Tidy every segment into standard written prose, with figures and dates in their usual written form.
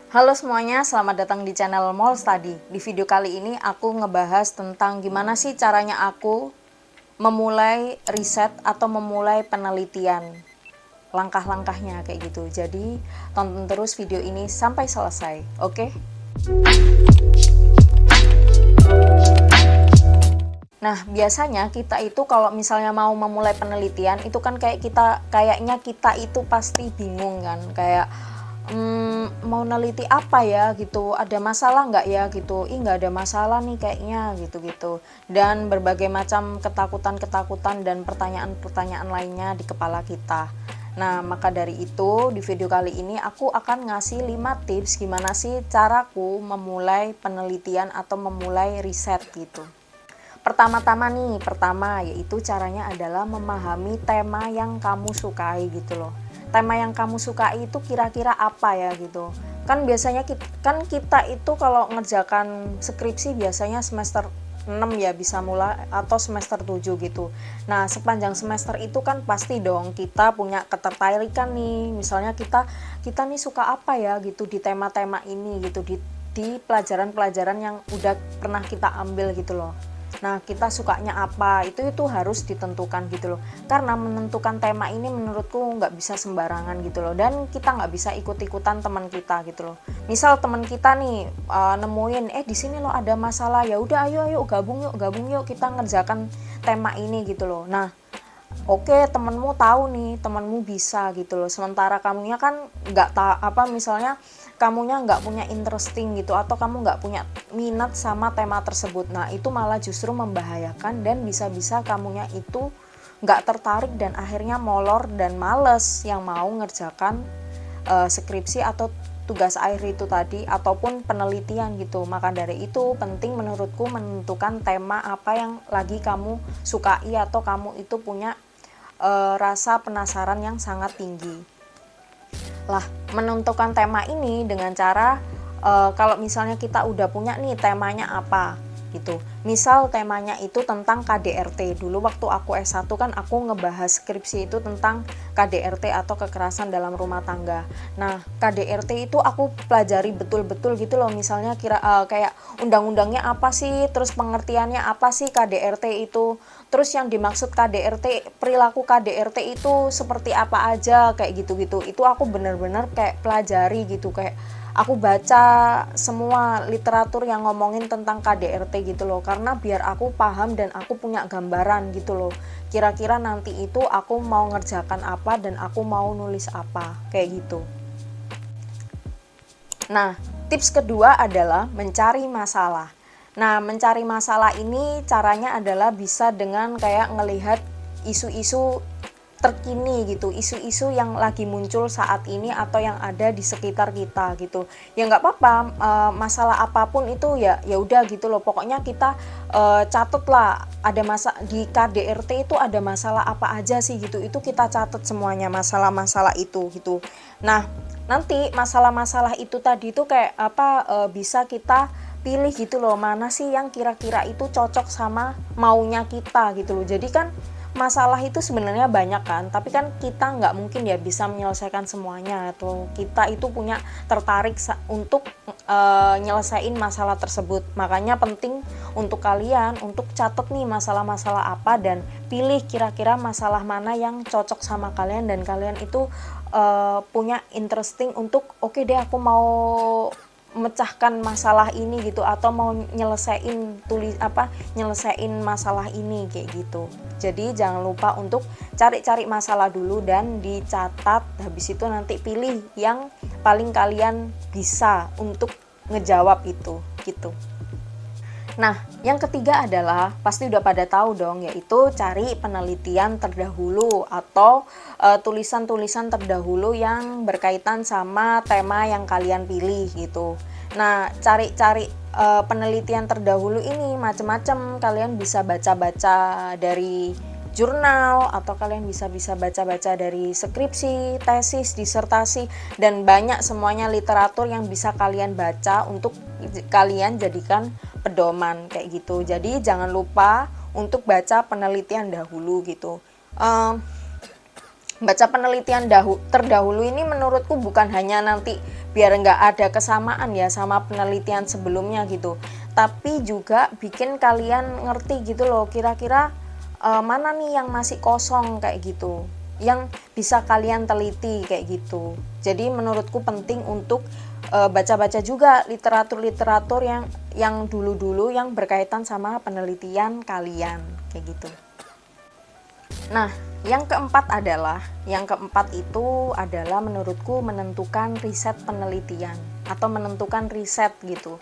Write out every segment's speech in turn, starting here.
Halo semuanya, selamat datang di channel Mall Study. Di video kali ini aku ngebahas tentang gimana sih caranya aku memulai riset atau memulai penelitian. Langkah-langkahnya kayak gitu. Jadi, tonton terus video ini sampai selesai, oke? Nah, biasanya kita itu kalau misalnya mau memulai penelitian itu kan kayaknya kita itu pasti bingung kan, kayak mau neliti apa ya gitu, ada masalah nggak ya gitu, nggak ada masalah nih kayaknya gitu-gitu, dan berbagai macam ketakutan-ketakutan dan pertanyaan-pertanyaan lainnya di kepala kita. Nah, maka dari itu di video kali ini aku akan ngasih 5 tips gimana sih caraku memulai penelitian atau memulai riset gitu. Pertama yaitu caranya adalah memahami tema yang kamu sukai gitu loh. Tema yang kamu sukai itu kira-kira apa ya gitu. Kan biasanya kita itu kalau ngerjakan skripsi biasanya semester 6 ya bisa mulai atau semester 7 gitu. Nah, sepanjang semester itu kan pasti dong kita punya ketertarikan nih. Misalnya kita nih suka apa ya gitu di tema-tema ini gitu, di pelajaran-pelajaran yang udah pernah kita ambil gitu loh. Nah, kita sukanya apa, itu harus ditentukan gitu loh. Karena menentukan tema ini menurutku nggak bisa sembarangan gitu loh. Dan kita nggak bisa ikut-ikutan teman kita gitu loh. Misal teman kita nih nemuin, di sini loh ada masalah, ya udah ayo gabung yuk kita ngerjakan tema ini gitu loh. Nah, oke, temenmu tahu nih, temenmu bisa gitu loh, sementara kamunya kan nggak misalnya kamunya nggak punya interesting gitu, atau kamu nggak punya minat sama tema tersebut. Nah, itu malah justru membahayakan dan bisa-bisa kamunya itu nggak tertarik dan akhirnya molor dan males yang mau ngerjakan skripsi atau tugas akhir itu tadi ataupun penelitian gitu. Maka dari itu penting menurutku menentukan tema apa yang lagi kamu sukai atau kamu itu punya rasa penasaran yang sangat tinggi. Lah, menentukan tema ini dengan cara kalau misalnya kita udah punya nih temanya apa gitu. Misal temanya itu tentang KDRT. Dulu waktu aku S1 kan aku ngebahas skripsi itu tentang KDRT atau kekerasan dalam rumah tangga. Nah, KDRT itu aku pelajari betul-betul gitu loh. Misalnya kayak undang-undangnya apa sih, terus pengertiannya apa sih KDRT itu. Terus yang dimaksud KDRT, perilaku KDRT itu seperti apa aja kayak gitu-gitu. Itu aku bener-bener kayak pelajari gitu, kayak aku baca semua literatur yang ngomongin tentang KDRT gitu loh, karena biar aku paham dan aku punya gambaran gitu loh, kira-kira nanti itu aku mau ngerjakan apa dan aku mau nulis apa kayak gitu. Nah, tips kedua adalah mencari masalah. Nah, mencari masalah ini caranya adalah bisa dengan kayak ngelihat isu-isu terkini gitu, isu-isu yang lagi muncul saat ini atau yang ada di sekitar kita gitu. Ya nggak apa-apa, masalah apapun itu ya udah gitu loh. Pokoknya kita catat lah, ada di KDRT itu ada masalah apa aja sih gitu. Itu kita catat semuanya masalah-masalah itu gitu. Nah, nanti masalah-masalah itu tadi itu kayak bisa kita pilih gitu loh, mana sih yang kira-kira itu cocok sama maunya kita gitu loh. Jadi kan masalah itu sebenarnya banyak kan, tapi kan kita nggak mungkin ya bisa menyelesaikan semuanya, atau kita itu punya tertarik untuk nyelesain masalah tersebut. Makanya penting untuk kalian untuk catat nih masalah-masalah apa dan pilih kira-kira masalah mana yang cocok sama kalian dan kalian itu punya interesting untuk oke deh aku mau memecahkan masalah ini gitu, atau mau nyelesain masalah ini kayak gitu. Jadi jangan lupa untuk cari-cari masalah dulu dan dicatat, habis itu nanti pilih yang paling kalian bisa untuk ngejawab itu gitu. Nah, yang ketiga adalah pasti udah pada tahu dong, yaitu cari penelitian terdahulu atau tulisan-tulisan terdahulu yang berkaitan sama tema yang kalian pilih gitu. Nah, cari-cari penelitian terdahulu ini macam-macam. Kalian bisa baca-baca dari jurnal, atau kalian bisa baca-baca dari skripsi, tesis, disertasi, dan banyak semuanya literatur yang bisa kalian baca untuk kalian jadikan pedoman kayak gitu. Jadi jangan lupa untuk baca penelitian dahulu gitu. baca penelitian terdahulu ini menurutku bukan hanya nanti biar nggak ada kesamaan ya sama penelitian sebelumnya gitu, tapi juga bikin kalian ngerti gitu loh, kira-kira mana nih yang masih kosong kayak gitu, yang bisa kalian teliti kayak gitu. Jadi menurutku penting untuk baca-baca juga literatur-literatur yang dulu-dulu yang berkaitan sama penelitian kalian kayak gitu. Nah, yang keempat itu adalah menurutku menentukan riset penelitian atau menentukan riset gitu.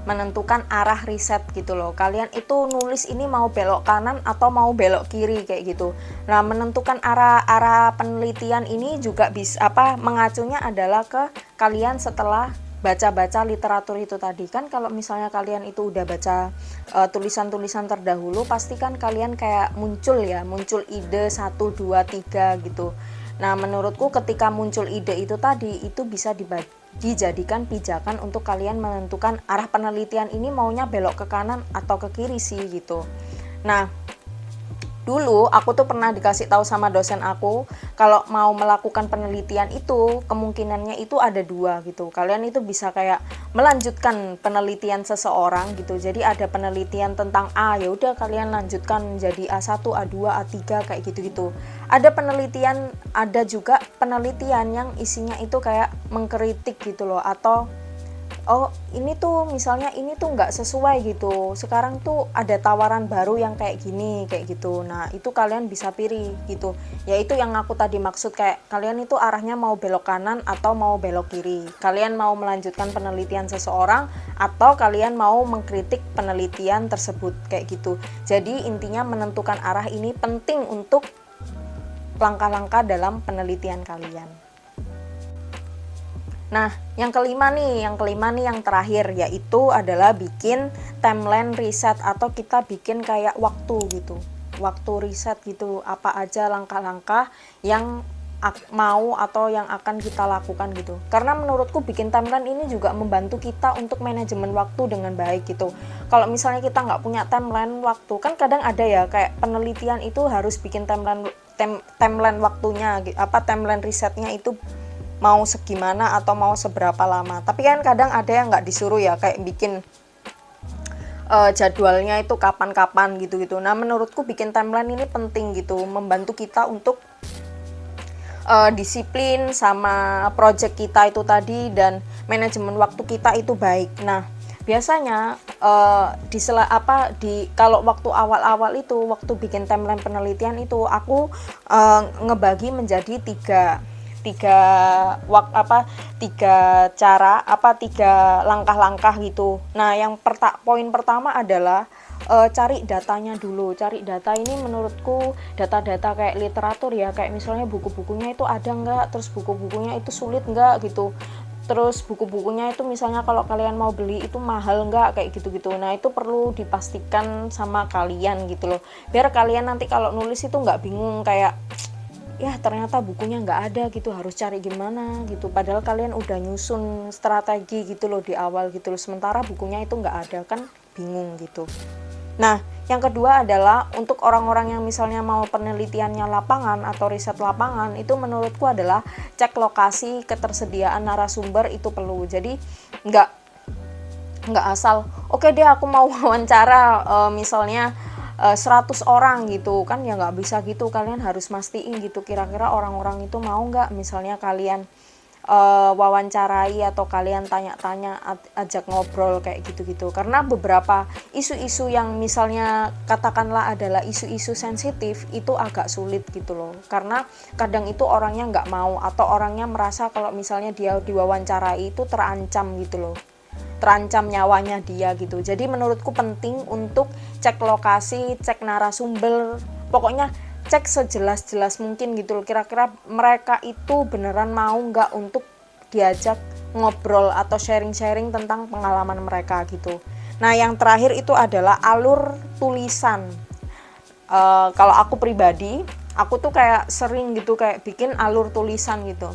Menentukan arah riset gitu loh. Kalian itu nulis ini mau belok kanan atau mau belok kiri kayak gitu. Nah, menentukan arah penelitian ini juga bisa mengacunya adalah ke kalian setelah baca-baca literatur itu tadi. Kan kalau misalnya kalian itu udah baca tulisan-tulisan terdahulu, pasti kan kalian kayak muncul ide 1, 2, 3 gitu. Nah, menurutku ketika muncul ide itu tadi, itu bisa dijadikan pijakan untuk kalian menentukan arah penelitian ini maunya belok ke kanan atau ke kiri sih gitu. Nah, dulu aku tuh pernah dikasih tahu sama dosen aku kalau mau melakukan penelitian itu kemungkinannya itu ada 2 gitu. Kalian itu bisa kayak melanjutkan penelitian seseorang gitu. Jadi ada penelitian tentang A, ya udah kalian lanjutkan jadi A1, A2, A3 kayak gitu-gitu. Ada juga penelitian yang isinya itu kayak mengkritik gitu loh, atau oh ini tuh misalnya ini tuh nggak sesuai gitu, sekarang tuh ada tawaran baru yang kayak gini kayak gitu. Nah itu kalian bisa pilih gitu, yaitu yang aku tadi maksud, kayak kalian itu arahnya mau belok kanan atau mau belok kiri, kalian mau melanjutkan penelitian seseorang atau kalian mau mengkritik penelitian tersebut kayak gitu. Jadi intinya menentukan arah ini penting untuk langkah-langkah dalam penelitian kalian. Nah, yang kelima nih yang terakhir, yaitu adalah bikin timeline riset atau kita bikin kayak waktu riset gitu, apa aja langkah-langkah yang mau atau yang akan kita lakukan gitu. Karena menurutku bikin timeline ini juga membantu kita untuk manajemen waktu dengan baik gitu. Kalau misalnya kita nggak punya timeline waktu, kan kadang ada ya kayak penelitian itu harus bikin timeline waktunya, timeline risetnya itu mau segimana atau mau seberapa lama. Tapi kan kadang ada yang nggak disuruh ya, kayak bikin jadwalnya itu kapan-kapan gitu-gitu. Nah menurutku bikin timeline ini penting gitu, membantu kita untuk disiplin sama project kita itu tadi, dan manajemen waktu kita itu baik. Nah biasanya kalau waktu awal-awal itu, waktu bikin timeline penelitian itu aku ngebagi menjadi tiga langkah-langkah gitu. Nah, poin pertama adalah cari datanya dulu. Cari data ini menurutku data-data kayak literatur ya, kayak misalnya buku-bukunya itu ada nggak, terus buku-bukunya itu sulit nggak gitu. Terus buku-bukunya itu misalnya kalau kalian mau beli itu mahal nggak kayak gitu-gitu. Nah itu perlu dipastikan sama kalian gitu loh, biar kalian nanti kalau nulis itu nggak bingung kayak ya ternyata bukunya nggak ada gitu, harus cari gimana gitu, padahal kalian udah nyusun strategi gitu loh di awal gitu loh, sementara bukunya itu nggak ada, kan bingung gitu. Nah yang kedua adalah untuk orang-orang yang misalnya mau penelitiannya lapangan atau riset lapangan, itu menurutku adalah cek lokasi, ketersediaan narasumber itu perlu. Jadi nggak asal oke deh aku mau wawancara misalnya 100 orang gitu kan, ya nggak bisa gitu. Kalian harus mastiin gitu kira-kira orang-orang itu mau nggak misalnya kalian wawancarai atau kalian tanya-tanya, ajak ngobrol kayak gitu-gitu. Karena beberapa isu-isu yang misalnya katakanlah adalah isu-isu sensitif itu agak sulit gitu loh, karena kadang itu orangnya nggak mau atau orangnya merasa kalau misalnya dia diwawancarai itu terancam gitu loh, terancam nyawanya dia gitu. Jadi menurutku penting untuk cek lokasi, cek narasumber, pokoknya cek sejelas-jelas mungkin gitu loh, kira-kira mereka itu beneran mau nggak untuk diajak ngobrol atau sharing-sharing tentang pengalaman mereka gitu. Nah yang terakhir itu adalah alur tulisan. Kalau aku pribadi, aku tuh kayak sering gitu kayak bikin alur tulisan gitu.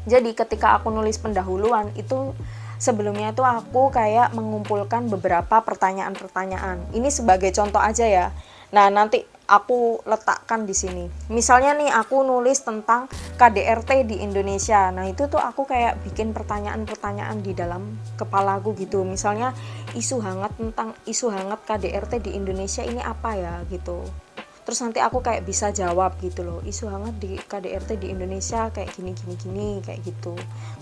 Jadi ketika aku nulis pendahuluan itu sebelumnya itu aku kayak mengumpulkan beberapa pertanyaan-pertanyaan. Ini sebagai contoh aja ya. Nah nanti aku letakkan di sini. Misalnya nih aku nulis tentang KDRT di Indonesia. Nah, itu tuh aku kayak bikin pertanyaan-pertanyaan di dalam kepalaku gitu. Misalnya isu hangat KDRT di Indonesia ini apa ya gitu. Terus nanti aku kayak bisa jawab gitu loh, isu hangat di KDRT di Indonesia kayak gini gini gini kayak gitu.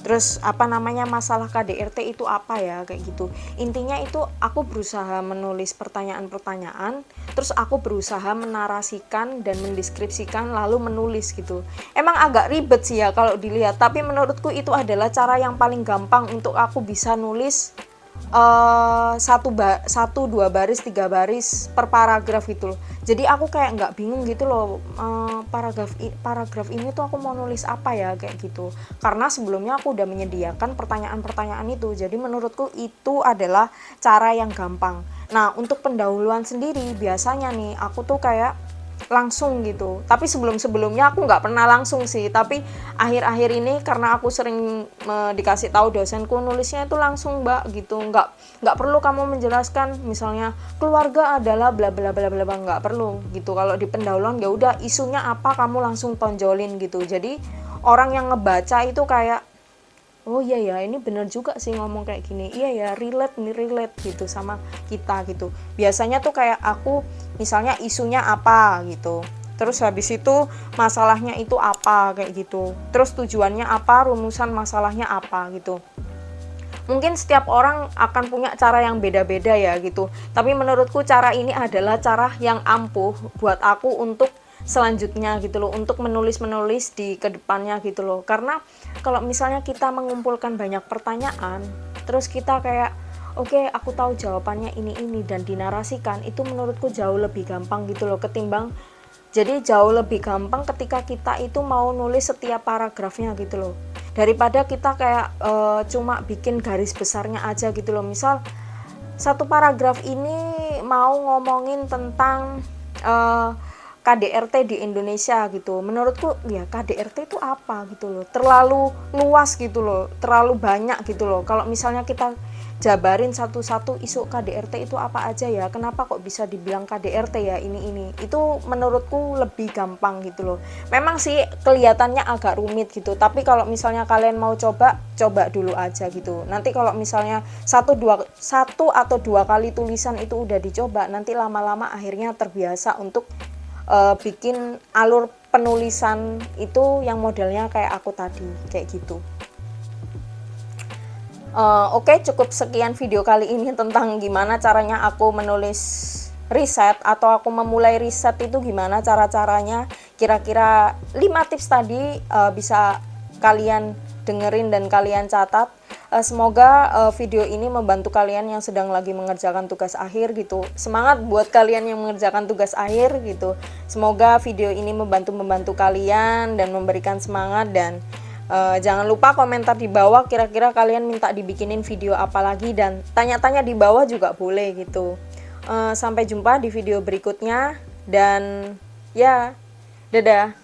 Terus apa namanya, masalah KDRT itu apa ya kayak gitu. Intinya itu aku berusaha menulis pertanyaan-pertanyaan, terus aku berusaha menarasikan dan mendeskripsikan lalu menulis gitu. Emang agak ribet sih ya kalau dilihat, tapi menurutku itu adalah cara yang paling gampang untuk aku bisa nulis satu dua baris tiga baris per paragraf gitu loh. Jadi aku kayak nggak bingung gitu loh, paragraf ini tuh aku mau nulis apa ya kayak gitu, karena sebelumnya aku udah menyediakan pertanyaan-pertanyaan itu. Jadi menurutku itu adalah cara yang gampang. Nah, untuk pendahuluan sendiri biasanya nih aku tuh kayak langsung gitu, tapi sebelumnya aku nggak pernah langsung sih, tapi akhir-akhir ini karena aku sering dikasih tahu dosenku nulisnya itu langsung mbak gitu, nggak perlu kamu menjelaskan misalnya keluarga adalah bla bla bla bla, nggak perlu gitu. Kalau di pendahuluan ya udah isunya apa kamu langsung tonjolin gitu, jadi orang yang ngebaca itu kayak oh iya ya, ini bener juga sih ngomong kayak gini, iya ya, relate gitu sama kita gitu. Biasanya tuh kayak aku misalnya isunya apa gitu, terus habis itu masalahnya itu apa kayak gitu, terus tujuannya apa, rumusan masalahnya apa gitu. Mungkin setiap orang akan punya cara yang beda-beda ya gitu, tapi menurutku cara ini adalah cara yang ampuh buat aku untuk selanjutnya gitu loh, untuk menulis di kedepannya gitu loh. Karena kalau misalnya kita mengumpulkan banyak pertanyaan terus kita kayak oke, aku tahu jawabannya ini dan dinarasikan, itu menurutku jauh lebih gampang gitu loh, jadi jauh lebih gampang ketika kita itu mau nulis setiap paragrafnya gitu loh, daripada kita kayak cuma bikin garis besarnya aja gitu loh. Misal satu paragraf ini mau ngomongin tentang KDRT di Indonesia gitu. Menurutku ya KDRT itu apa gitu loh, terlalu luas gitu loh, terlalu banyak gitu loh. Kalau misalnya kita jabarin satu-satu isu KDRT itu apa aja ya, kenapa kok bisa dibilang KDRT ya ini, itu menurutku lebih gampang gitu loh. Memang sih kelihatannya agak rumit gitu, tapi kalau misalnya kalian mau coba dulu aja gitu. Nanti kalau misalnya satu atau dua kali tulisan itu udah dicoba, nanti lama-lama akhirnya terbiasa untuk bikin alur penulisan itu yang modelnya kayak aku tadi kayak gitu. Oke, cukup sekian video kali ini tentang gimana caranya aku menulis riset atau aku memulai riset itu gimana cara-caranya. Kira-kira 5 tips tadi bisa kalian dengerin dan kalian catat. Semoga video ini membantu kalian yang sedang lagi mengerjakan tugas akhir gitu. Semangat buat kalian yang mengerjakan tugas akhir gitu. Semoga video ini membantu kalian dan memberikan semangat. Dan jangan lupa komentar di bawah kira-kira kalian minta dibikinin video apa lagi, dan tanya-tanya di bawah juga boleh gitu. Sampai jumpa di video berikutnya dan ya, dadah.